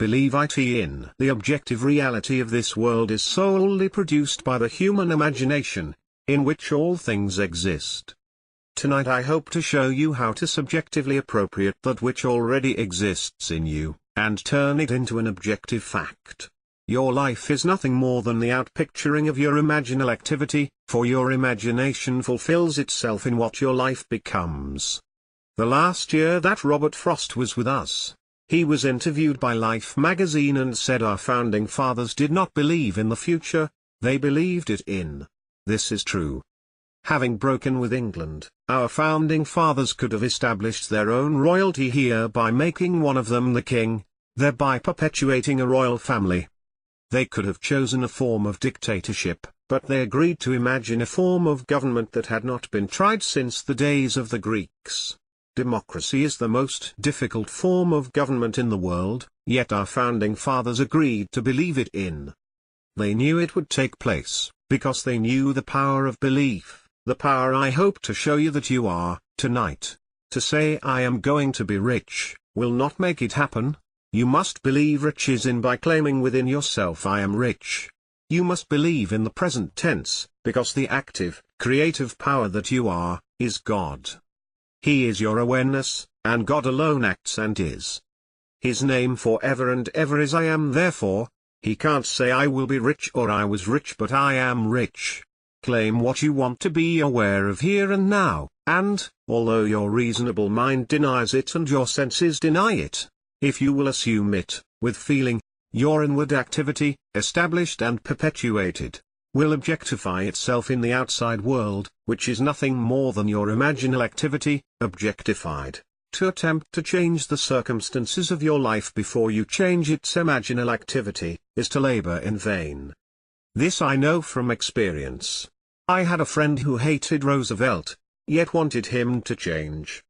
believe it in. The objective reality of this world is solely produced by the human imagination, in which all things exist. Tonight I hope to show you how to subjectively appropriate that which already exists in you, and turn it into an objective fact. Your life is nothing more than the outpicturing of your imaginal activity, for your imagination fulfills itself in what your life becomes. The last year that Robert Frost was with us, he was interviewed by Life magazine and said our founding fathers did not believe in the future, they believed it in. This is true. Having broken with England, our founding fathers could have established their own royalty here by making one of them the king, thereby perpetuating a royal family. They could have chosen a form of dictatorship, but they agreed to imagine a form of government that had not been tried since the days of the Greeks. Democracy is the most difficult form of government in the world, yet our founding fathers agreed to believe it in. They knew it would take place, because they knew the power of belief. The power I hope to show you that you are, tonight. To say I am going to be rich, will not make it happen. You must believe riches in by claiming within yourself I am rich. You must believe in the present tense, because the active, creative power that you are, is God. He is your awareness, and God alone acts and is. His name forever and ever is I am. Therefore, he can't say I will be rich or I was rich but I am rich. Claim what you want to be aware of here and now, and, although your reasonable mind denies it and your senses deny it, if you will assume it, with feeling, your inward activity, established and perpetuated, will objectify itself in the outside world, which is nothing more than your imaginal activity, objectified. To attempt to change the circumstances of your life before you change its imaginal activity, is to labor in vain. This I know from experience. I had a friend who hated Roosevelt, yet wanted him to change.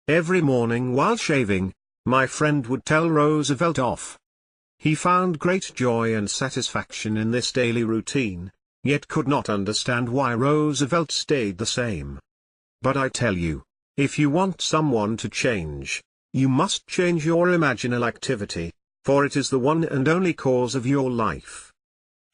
Every morning while shaving, my friend would tell Roosevelt off. He found great joy and satisfaction in this daily routine, yet could not understand why Roosevelt stayed the same. But I tell you, if you want someone to change, you must change your imaginal activity, for it is the one and only cause of your life.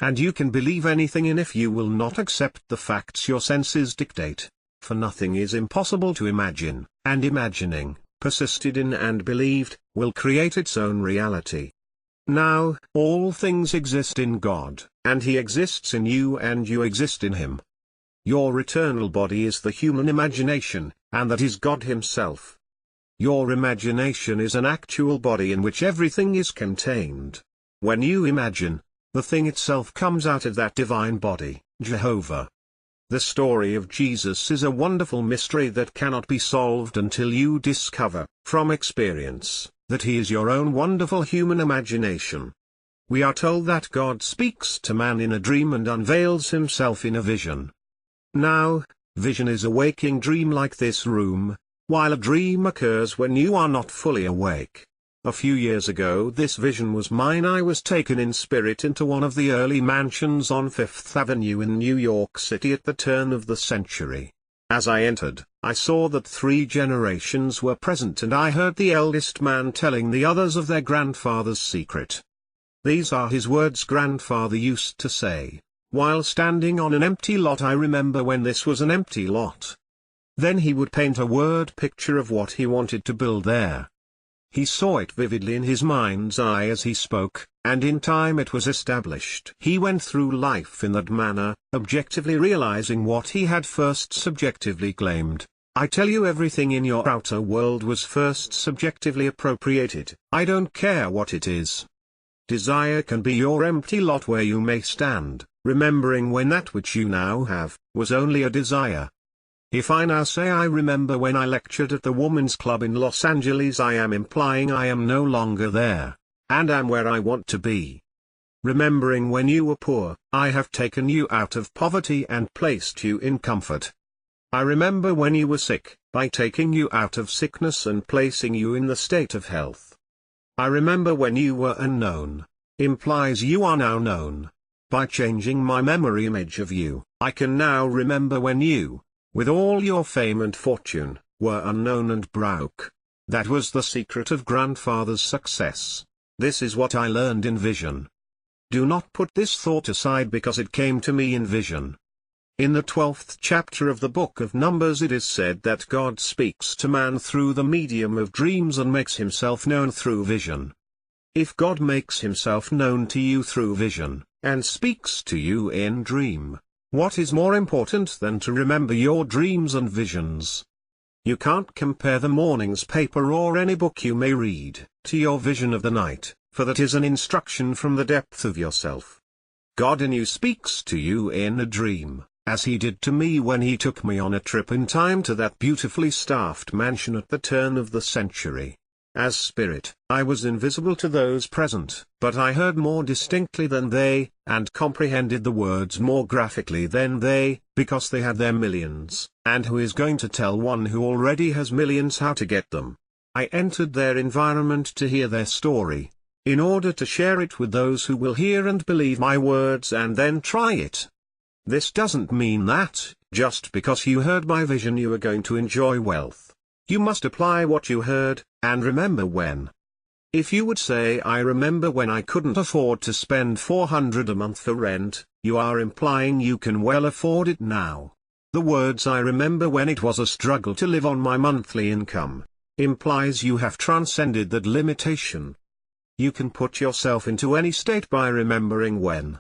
And you can believe anything in if you will not accept the facts your senses dictate, for nothing is impossible to imagine, and imagining, persisted in and believed, will create its own reality. Now, all things exist in God, and He exists in you and you exist in Him. Your eternal body is the human imagination, and that is God Himself. Your imagination is an actual body in which everything is contained. When you imagine, the thing itself comes out of that divine body, Jehovah. The story of Jesus is a wonderful mystery that cannot be solved until you discover, from experience, that He is your own wonderful human imagination. We are told that God speaks to man in a dream and unveils Himself in a vision. Now, vision is a waking dream like this room, while a dream occurs when you are not fully awake. A few years ago this vision was mine. I was taken in spirit into one of the early mansions on Fifth Avenue in New York City at the turn of the century. As I entered, I saw that 3 generations were present and I heard the eldest man telling the others of their grandfather's secret. These are his words grandfather used to say, while standing on an empty lot. I remember when this was an empty lot. Then he would paint a word picture of what he wanted to build there. He saw it vividly in his mind's eye as he spoke, and in time it was established. He went through life in that manner, objectively realizing what he had first subjectively claimed. I tell you, everything in your outer world was first subjectively appropriated. I don't care what it is. Desire can be your empty lot where you may stand, remembering when that which you now have, was only a desire. If I now say I remember when I lectured at the Woman's Club in Los Angeles, I am implying I am no longer there, and am where I want to be. Remembering when you were poor, I have taken you out of poverty and placed you in comfort. I remember when you were sick, by taking you out of sickness and placing you in the state of health. I remember when you were unknown, implies you are now known. By changing my memory image of you, I can now remember when you, with all your fame and fortune, were unknown and broke. That was the secret of grandfather's success. This is what I learned in vision. Do not put this thought aside because it came to me in vision. In the 12th chapter of the book of Numbers it is said that God speaks to man through the medium of dreams and makes himself known through vision. If God makes himself known to you through vision, and speaks to you in dream, what is more important than to remember your dreams and visions? You can't compare the morning's paper or any book you may read to your vision of the night, for that is an instruction from the depth of yourself. God in you speaks to you in a dream, as he did to me when he took me on a trip in time to that beautifully staffed mansion at the turn of the century. As spirit, I was invisible to those present, but I heard more distinctly than they, and comprehended the words more graphically than they, because they had their millions, and who is going to tell one who already has millions how to get them? I entered their environment to hear their story, in order to share it with those who will hear and believe my words and then try it. This doesn't mean that, just because you heard my vision you are going to enjoy wealth. You must apply what you heard, and remember when. If you would say I remember when I couldn't afford to spend $400 a month for rent, you are implying you can well afford it now. The words I remember when it was a struggle to live on my monthly income, implies you have transcended that limitation. You can put yourself into any state by remembering when.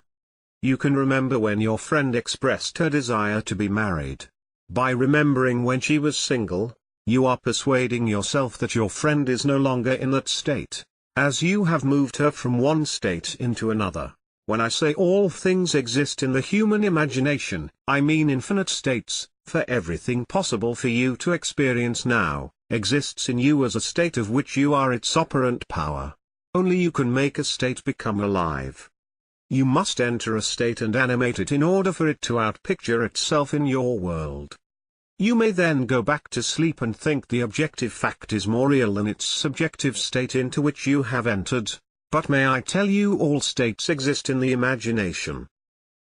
You can remember when your friend expressed her desire to be married. By remembering when she was single, you are persuading yourself that your friend is no longer in that state, as you have moved her from one state into another. When I say all things exist in the human imagination, I mean infinite states, for everything possible for you to experience now, exists in you as a state of which you are its operant power. Only you can make a state become alive. You must enter a state and animate it in order for it to outpicture itself in your world. You may then go back to sleep and think the objective fact is more real than its subjective state into which you have entered, but may I tell you all states exist in the imagination.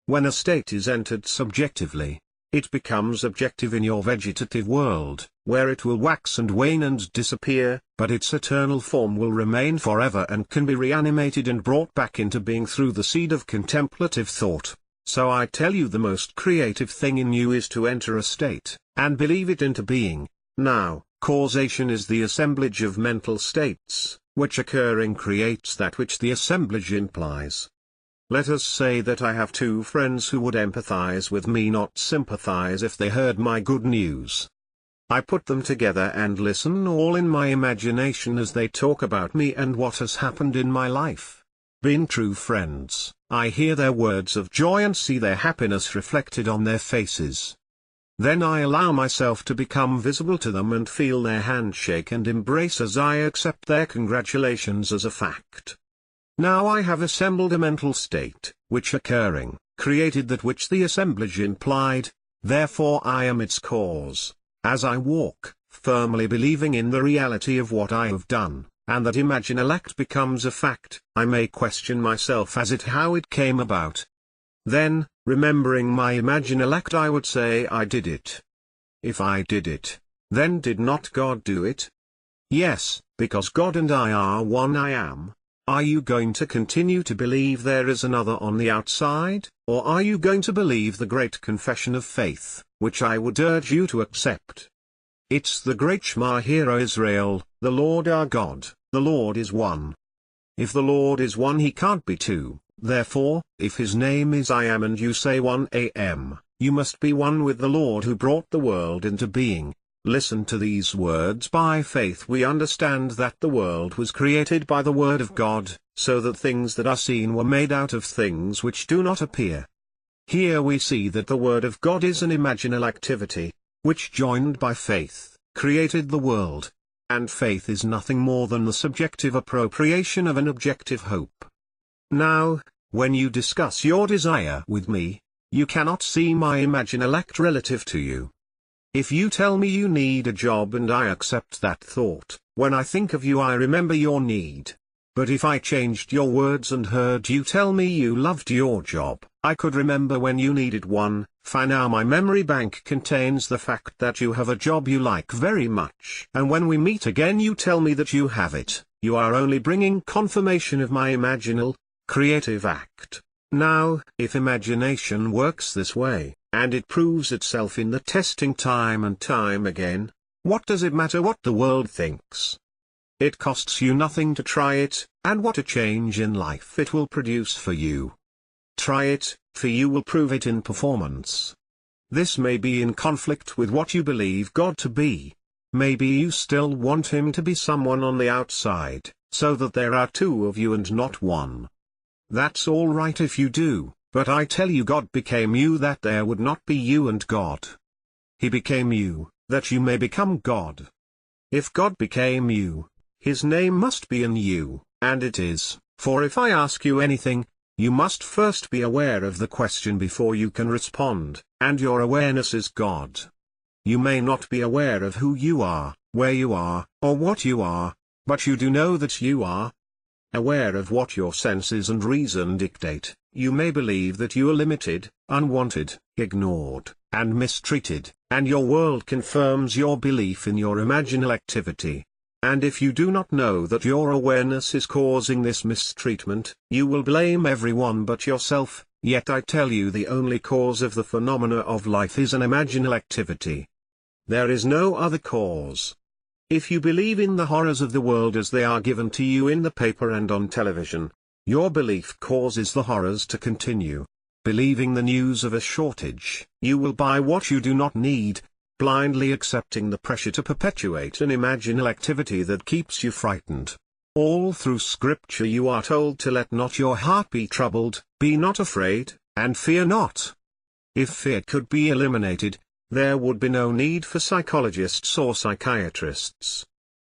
When a state is entered subjectively, it becomes objective in your vegetative world, where it will wax and wane and disappear, but its eternal form will remain forever and can be reanimated and brought back into being through the seed of contemplative thought. So I tell you the most creative thing in you is to enter a state, and believe it into being. Now, causation is the assemblage of mental states, which occurring creates that which the assemblage implies. Let us say that I have two friends who would empathize with me, not sympathize if they heard my good news. I put them together and listen all in my imagination as they talk about me and what has happened in my life. Being true friends, I hear their words of joy and see their happiness reflected on their faces. Then I allow myself to become visible to them and feel their handshake and embrace as I accept their congratulations as a fact. Now I have assembled a mental state, which occurring, created that which the assemblage implied, therefore I am its cause. As I walk, firmly believing in the reality of what I have done, and that imaginal act becomes a fact, I may question myself as it how it came about. Then, remembering my imaginal act, I would say I did it. If I did it, then did not God do it? Yes, because God and I are one I am. Are you going to continue to believe there is another on the outside, or are you going to believe the great confession of faith, which I would urge you to accept? It's the great Shema, Hear, O Israel, the Lord our God, the Lord is one. If the Lord is one, he can't be two. Therefore, if his name is I am and you say 1 a.m., you must be one with the Lord who brought the world into being. Listen to these words. By faith we understand that the world was created by the word of God, so that things that are seen were made out of things which do not appear. Here we see that the word of God is an imaginal activity, which joined by faith, created the world. And faith is nothing more than the subjective appropriation of an objective hope. Now, when you discuss your desire with me, you cannot see my imaginal act relative to you. If you tell me you need a job and I accept that thought, when I think of you I remember your need. But if I changed your words and heard you tell me you loved your job, I could remember when you needed one, Fine, now my memory bank contains the fact that you have a job you like very much. And when we meet again you tell me that you have it. You are only bringing confirmation of my imaginal, creative act. Now, if imagination works this way, and it proves itself in the testing time and time again, what does it matter what the world thinks? It costs you nothing to try it, and what a change in life it will produce for you. Try it, for you will prove it in performance. This may be in conflict with what you believe God to be. Maybe you still want Him to be someone on the outside, so that there are two of you and not one. That's all right if you do, but I tell you God became you that there would not be you and God. He became you, that you may become God. If God became you, His name must be in you, and it is, for if I ask you anything, you must first be aware of the question before you can respond, and your awareness is God. You may not be aware of who you are, where you are, or what you are, but you do know that you are. Aware of what your senses and reason dictate, you may believe that you are limited, unwanted, ignored, and mistreated, and your world confirms your belief in your imaginal activity. And if you do not know that your awareness is causing this mistreatment, you will blame everyone but yourself, yet I tell you the only cause of the phenomena of life is an imaginal activity. There is no other cause. If you believe in the horrors of the world as they are given to you in the paper and on television, your belief causes the horrors to continue. Believing the news of a shortage, you will buy what you do not need, blindly accepting the pressure to perpetuate an imaginal activity that keeps you frightened. All through Scripture you are told to let not your heart be troubled, be not afraid, and fear not. If fear could be eliminated, there would be no need for psychologists or psychiatrists.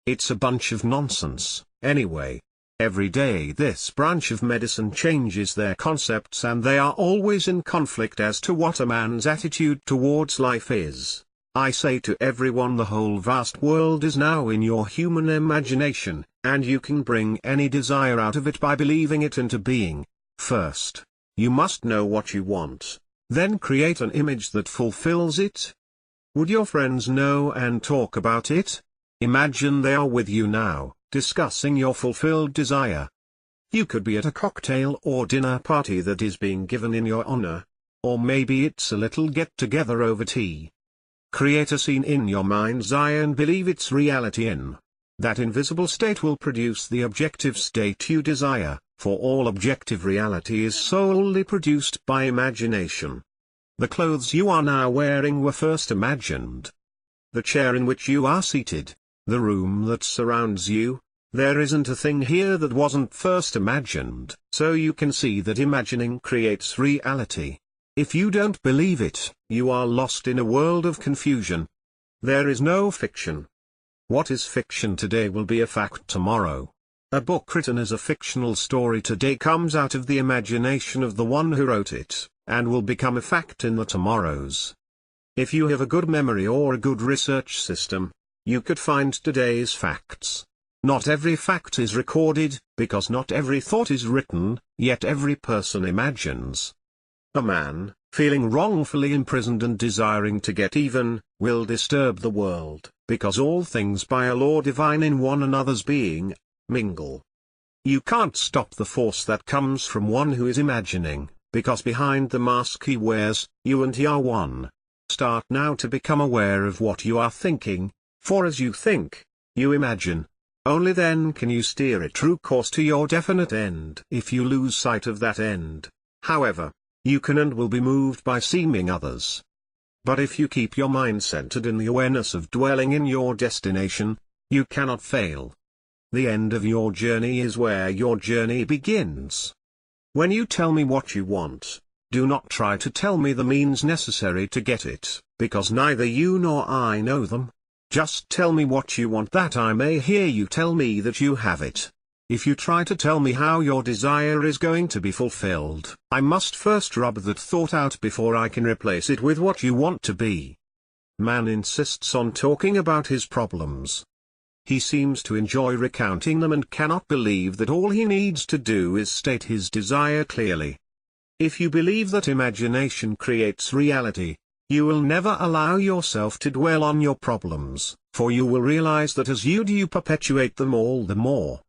It's a bunch of nonsense, anyway. Every day this branch of medicine changes their concepts and they are always in conflict as to what a man's attitude towards life is. I say to everyone, the whole vast world is now in your human imagination, and you can bring any desire out of it by believing it into being. First, you must know what you want, then create an image that fulfills it. Would your friends know and talk about it? Imagine they are with you now, discussing your fulfilled desire. You could be at a cocktail or dinner party that is being given in your honor. Or maybe it's a little get-together over tea. Create a scene in your mind's eye and believe its reality in. That invisible state will produce the objective state you desire, for all objective reality is solely produced by imagination. The clothes you are now wearing were first imagined. The chair in which you are seated, the room that surrounds you, there isn't a thing here that wasn't first imagined. So you can see that imagining creates reality. If you don't believe it, you are lost in a world of confusion. There is no fiction. What is fiction today will be a fact tomorrow. A book written as a fictional story today comes out of the imagination of the one who wrote it, and will become a fact in the tomorrows. If you have a good memory or a good research system, you could find today's facts. Not every fact is recorded, because not every thought is written, yet every person imagines. A man, feeling wrongfully imprisoned and desiring to get even, will disturb the world, because all things by a law divine in one another's being, mingle. You can't stop the force that comes from one who is imagining, because behind the mask he wears, you and he are one. Start now to become aware of what you are thinking, for as you think, you imagine. Only then can you steer a true course to your definite end. If you lose sight of that end, however, you can and will be moved by seeming others. But if you keep your mind centered in the awareness of dwelling in your destination, you cannot fail. The end of your journey is where your journey begins. When you tell me what you want, do not try to tell me the means necessary to get it, because neither you nor I know them. Just tell me what you want that I may hear you tell me that you have it. If you try to tell me how your desire is going to be fulfilled, I must first rub that thought out before I can replace it with what you want to be. Man insists on talking about his problems. He seems to enjoy recounting them and cannot believe that all he needs to do is state his desire clearly. If you believe that imagination creates reality, you will never allow yourself to dwell on your problems, for you will realize that as you do, you perpetuate them all the more.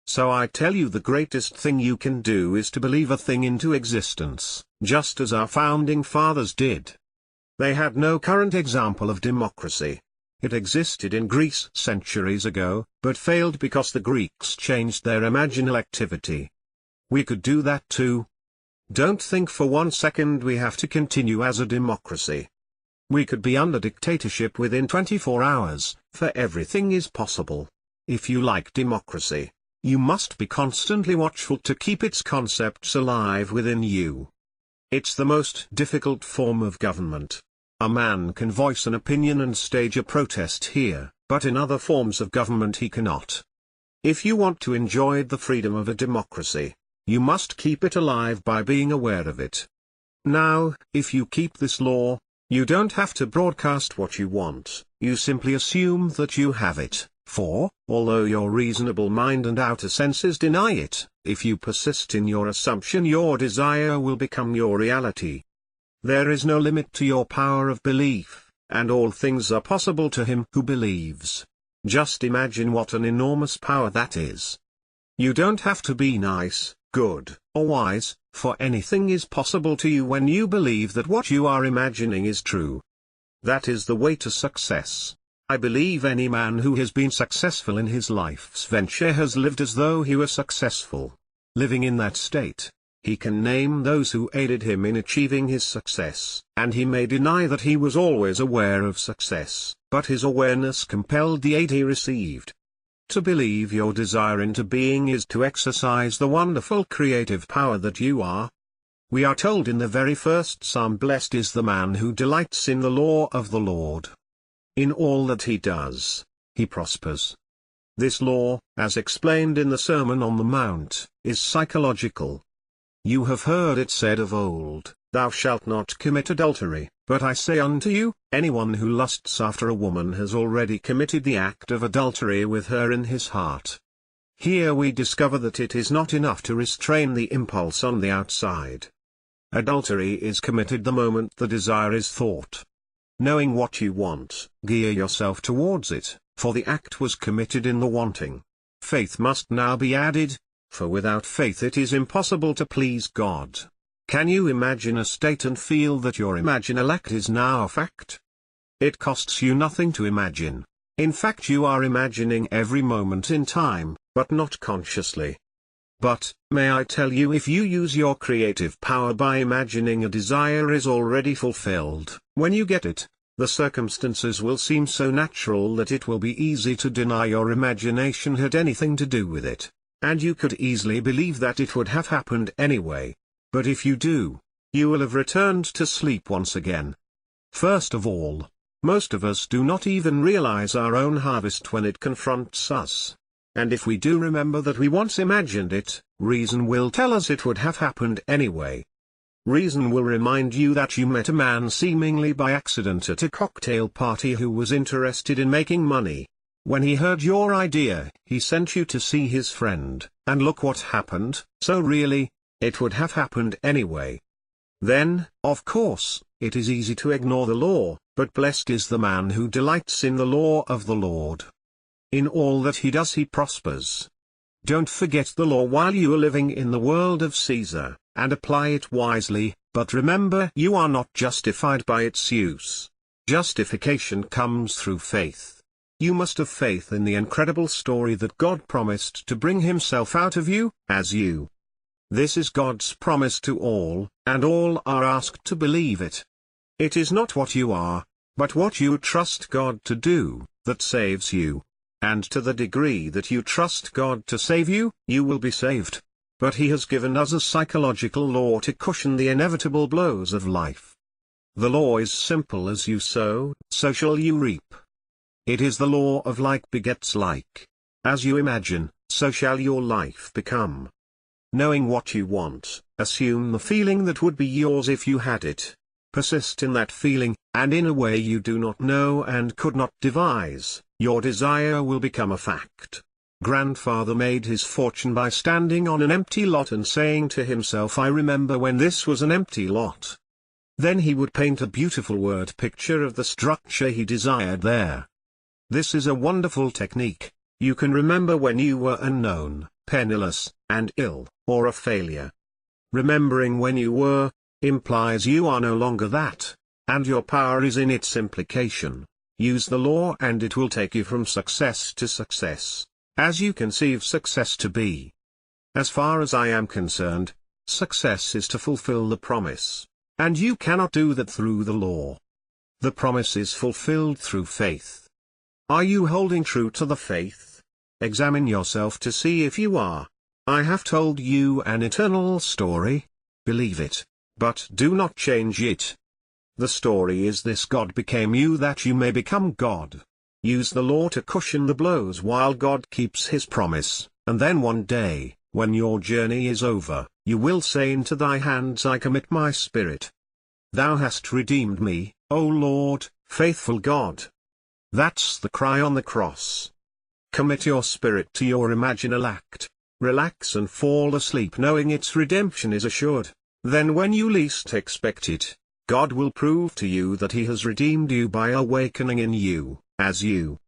So I tell you, the greatest thing you can do is to believe a thing into existence, just as our founding fathers did. They had no current example of democracy. It existed in Greece centuries ago, but failed because the Greeks changed their imaginal activity. We could do that too. Don't think for 1 second we have to continue as a democracy. We could be under dictatorship within 24 hours, for everything is possible. If you like democracy, you must be constantly watchful to keep its concepts alive within you. It's the most difficult form of government. A man can voice an opinion and stage a protest here, but in other forms of government he cannot. If you want to enjoy the freedom of a democracy, you must keep it alive by being aware of it. Now, if you keep this law, you don't have to broadcast what you want, you simply assume that you have it, for, although your reasonable mind and outer senses deny it, if you persist in your assumption, your desire will become your reality. There is no limit to your power of belief, and all things are possible to him who believes. Just imagine what an enormous power that is. You don't have to be nice, good, or wise, for anything is possible to you when you believe that what you are imagining is true. That is the way to success. I believe any man who has been successful in his life's venture has lived as though he were successful. Living in that state, he can name those who aided him in achieving his success, and he may deny that he was always aware of success, but his awareness compelled the aid he received. To believe your desire into being is to exercise the wonderful creative power that you are. We are told in the very first Psalm, "Blessed is the man who delights in the law of the Lord. In all that he does, he prospers." This law, as explained in the Sermon on the Mount, is psychological. You have heard it said of old, "Thou shalt not commit adultery," but I say unto you, anyone who lusts after a woman has already committed the act of adultery with her in his heart. Here we discover that it is not enough to restrain the impulse on the outside. Adultery is committed the moment the desire is thought. Knowing what you want, gear yourself towards it, for the act was committed in the wanting. Faith must now be added, for without faith it is impossible to please God. Can you imagine a state and feel that your imaginal act is now a fact? It costs you nothing to imagine. In fact, you are imagining every moment in time, but not consciously. But, may I tell you, if you use your creative power by imagining, a desire is already fulfilled. When you get it, the circumstances will seem so natural that it will be easy to deny your imagination had anything to do with it, and you could easily believe that it would have happened anyway. But if you do, you will have returned to sleep once again. First of all, most of us do not even realize our own harvest when it confronts us. And if we do remember that we once imagined it, reason will tell us it would have happened anyway. Reason will remind you that you met a man seemingly by accident at a cocktail party who was interested in making money. When he heard your idea, he sent you to see his friend, and look what happened. So really, it would have happened anyway. Then, of course, it is easy to ignore the law, but blessed is the man who delights in the law of the Lord. In all that he does he prospers. Don't forget the law while you are living in the world of Caesar, and apply it wisely, but remember you are not justified by its use. Justification comes through faith. You must have faith in the incredible story that God promised to bring himself out of you, as you. This is God's promise to all, and all are asked to believe it. It is not what you are, but what you trust God to do, that saves you. And to the degree that you trust God to save you, you will be saved. But he has given us a psychological law to cushion the inevitable blows of life. The law is simple: as you sow, so shall you reap. It is the law of like begets like. As you imagine, so shall your life become. Knowing what you want, assume the feeling that would be yours if you had it. Persist in that feeling, and in a way you do not know and could not devise, your desire will become a fact. Grandfather made his fortune by standing on an empty lot and saying to himself, I remember when this was an empty lot. Then he would paint a beautiful word picture of the structure he desired there. This is a wonderful technique. You can remember when you were unknown, penniless, and ill, or a failure. Remembering when you were, implies you are no longer that, and your power is in its implication. Use the law and it will take you from success to success, as you conceive success to be. As far as I am concerned, success is to fulfill the promise, and you cannot do that through the law. The promise is fulfilled through faith. Are you holding true to the faith? Examine yourself to see if you are. I have told you an eternal story. Believe it, but do not change it. The story is this: God became you that you may become God. Use the law to cushion the blows while God keeps his promise, and then one day, when your journey is over, you will say, into thy hands I commit my spirit. Thou hast redeemed me, O Lord, faithful God. That's the cry on the cross. Commit your spirit to your imaginal act. Relax and fall asleep knowing its redemption is assured. Then when you least expect it, God will prove to you that he has redeemed you by awakening in you, as you.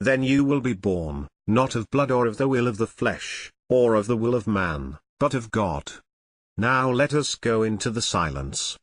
Then you will be born, not of blood or of the will of the flesh, or of the will of man, but of God. Now let us go into the silence.